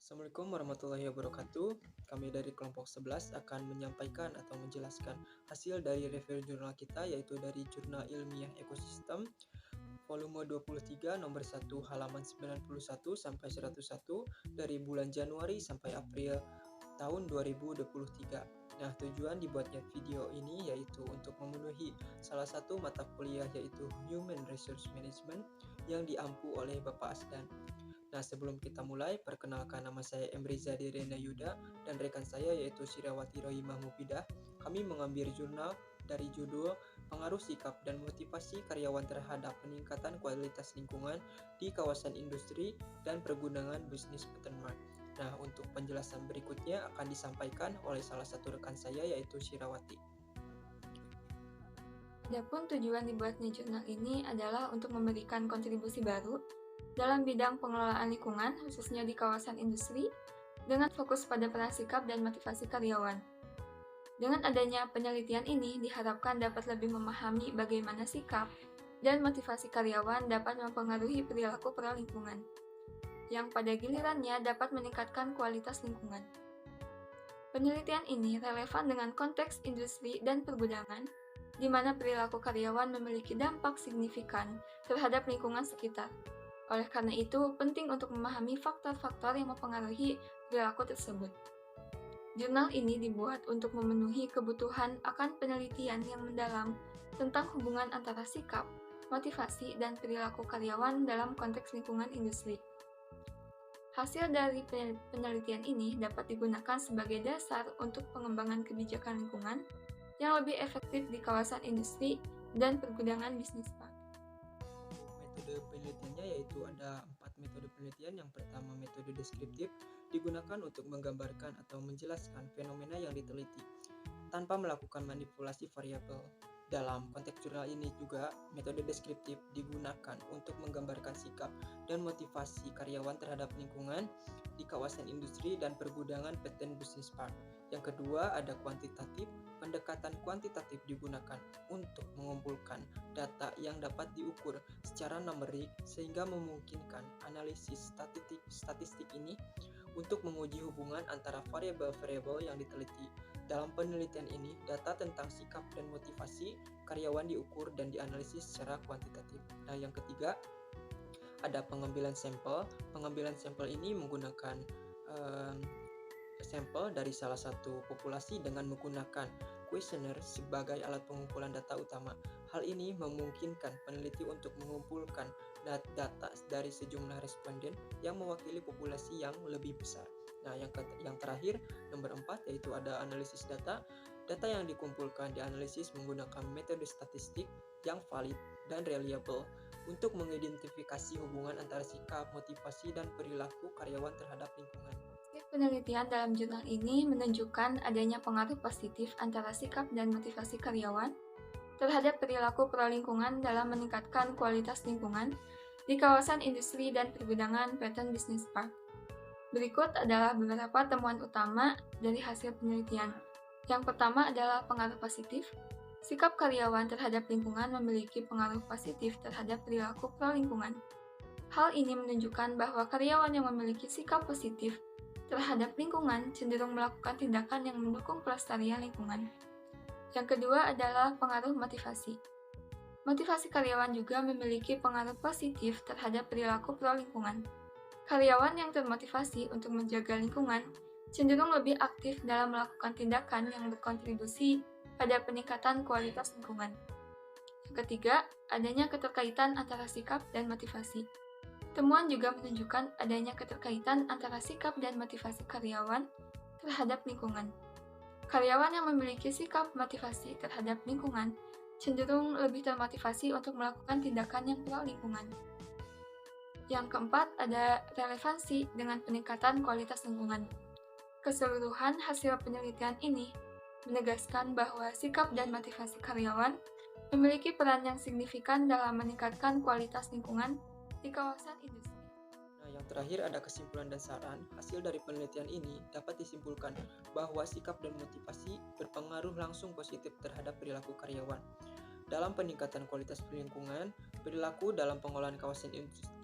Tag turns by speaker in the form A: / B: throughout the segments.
A: Assalamualaikum warahmatullahi wabarakatuh. Kami dari kelompok 11 akan menyampaikan atau menjelaskan hasil dari review jurnal kita, yaitu dari Jurnal Ilmiah Ekosistem volume 23 nomor 1 halaman 91 sampai 101 dari bulan Januari sampai April tahun 2023. Nah, tujuan dibuatnya video ini yaitu untuk memenuhi salah satu mata kuliah, yaitu Human Resource Management, yang diampu oleh Bapak Asdan. Nah, sebelum kita mulai, perkenalkan, nama saya Emriza Direna Yuda dan rekan saya yaitu Sirawati Rohimah Mufidah. Kami mengambil jurnal dari judul Pengaruh Sikap dan Motivasi Karyawan Terhadap Peningkatan Kualitas Lingkungan di Kawasan Industri dan Pergunungan Bisnis Peternak. Nah, untuk penjelasan berikutnya akan disampaikan oleh salah satu rekan saya yaitu Sirawati.
B: Adapun tujuan dibuatnya jurnal ini adalah untuk memberikan kontribusi baru dalam bidang pengelolaan lingkungan, khususnya di kawasan industri, dengan fokus pada peran sikap dan motivasi karyawan. Dengan adanya penelitian ini, diharapkan dapat lebih memahami bagaimana sikap dan motivasi karyawan dapat mempengaruhi perilaku lingkungan, yang pada gilirannya dapat meningkatkan kualitas lingkungan. Penelitian ini relevan dengan konteks industri dan pergudangan, di mana perilaku karyawan memiliki dampak signifikan terhadap lingkungan sekitar. Oleh karena itu, penting untuk memahami faktor-faktor yang mempengaruhi perilaku tersebut. Jurnal ini dibuat untuk memenuhi kebutuhan akan penelitian yang mendalam tentang hubungan antara sikap, motivasi, dan perilaku karyawan dalam konteks lingkungan industri. Hasil dari penelitian ini dapat digunakan sebagai dasar untuk pengembangan kebijakan lingkungan yang lebih efektif di kawasan industri dan pergudangan bisnis park.
A: Metode penelitiannya yaitu ada 4 metode penelitian. Yang pertama, metode deskriptif, digunakan untuk menggambarkan atau menjelaskan fenomena yang diteliti tanpa melakukan manipulasi variabel. Dalam konteks jurnal ini juga, metode deskriptif digunakan untuk menggambarkan sikap dan motivasi karyawan terhadap lingkungan di kawasan industri dan pergudangan PT Business Park. Yang kedua, ada kuantitatif. Pendekatan kuantitatif digunakan untuk mengumpulkan data yang dapat diukur secara numerik sehingga memungkinkan analisis statistik ini untuk menguji hubungan antara variabel-variabel yang diteliti. Dalam penelitian ini, data tentang sikap dan motivasi karyawan diukur dan dianalisis secara kuantitatif. Nah, yang ketiga, ada pengambilan sampel. Pengambilan sampel ini menggunakan sampel dari salah satu populasi dengan menggunakan kuesioner sebagai alat pengumpulan data utama. Hal ini memungkinkan peneliti untuk mengumpulkan data dari sejumlah responden yang mewakili populasi yang lebih besar. Nah, yang terakhir, nomor 4, yaitu ada analisis data. Data yang dikumpulkan dianalisis menggunakan metode statistik yang valid dan reliable untuk mengidentifikasi hubungan antara sikap, motivasi, dan perilaku karyawan terhadap lingkungan.
B: Penelitian dalam jurnal ini menunjukkan adanya pengaruh positif antara sikap dan motivasi karyawan terhadap perilaku lingkungan dalam meningkatkan kualitas lingkungan di kawasan industri dan pergudangan PT Business Park. Berikut adalah beberapa temuan utama dari hasil penelitian. Yang pertama adalah pengaruh positif. Sikap karyawan terhadap lingkungan memiliki pengaruh positif terhadap perilaku lingkungan. Hal ini menunjukkan bahwa karyawan yang memiliki sikap positif terhadap lingkungan cenderung melakukan tindakan yang mendukung pelestarian lingkungan. Yang kedua adalah pengaruh motivasi. Motivasi karyawan juga memiliki pengaruh positif terhadap perilaku lingkungan. Karyawan yang termotivasi untuk menjaga lingkungan cenderung lebih aktif dalam melakukan tindakan yang berkontribusi pada peningkatan kualitas lingkungan. Yang ketiga, adanya keterkaitan antara sikap dan motivasi. Temuan juga menunjukkan adanya keterkaitan antara sikap dan motivasi karyawan terhadap lingkungan. Karyawan yang memiliki sikap motivasi terhadap lingkungan cenderung lebih termotivasi untuk melakukan tindakan yang pro-lingkungan. Yang keempat, ada relevansi dengan peningkatan kualitas lingkungan. Keseluruhan hasil penelitian ini menegaskan bahwa sikap dan motivasi karyawan memiliki peran yang signifikan dalam meningkatkan kualitas lingkungan di kawasan industri.
A: Nah, yang terakhir ada kesimpulan dan saran. Hasil dari penelitian ini dapat disimpulkan bahwa sikap dan motivasi berpengaruh langsung positif terhadap perilaku karyawan. Dalam peningkatan kualitas lingkungan, perilaku dalam pengolahan kawasan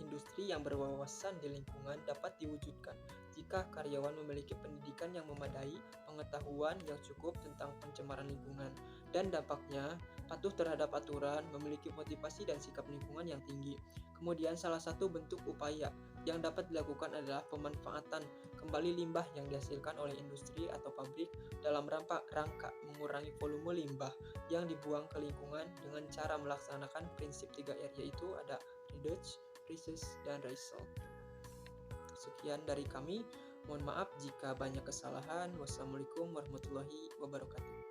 A: industri yang berwawasan di lingkungan dapat diwujudkan jika karyawan memiliki pendidikan yang memadai, pengetahuan yang cukup tentang pencemaran lingkungan, dan dampaknya patuh terhadap aturan, memiliki motivasi dan sikap lingkungan yang tinggi. Kemudian salah satu bentuk upaya yang dapat dilakukan adalah pemanfaatan kembali limbah yang dihasilkan oleh industri atau pabrik dalam rangka mengurangi volume limbah yang dibuang ke lingkungan dengan cara melaksanakan prinsip 3R, yaitu ada reduce, reuse, dan recycle. Sekian dari kami. Mohon maaf jika banyak kesalahan. Wassalamualaikum warahmatullahi wabarakatuh.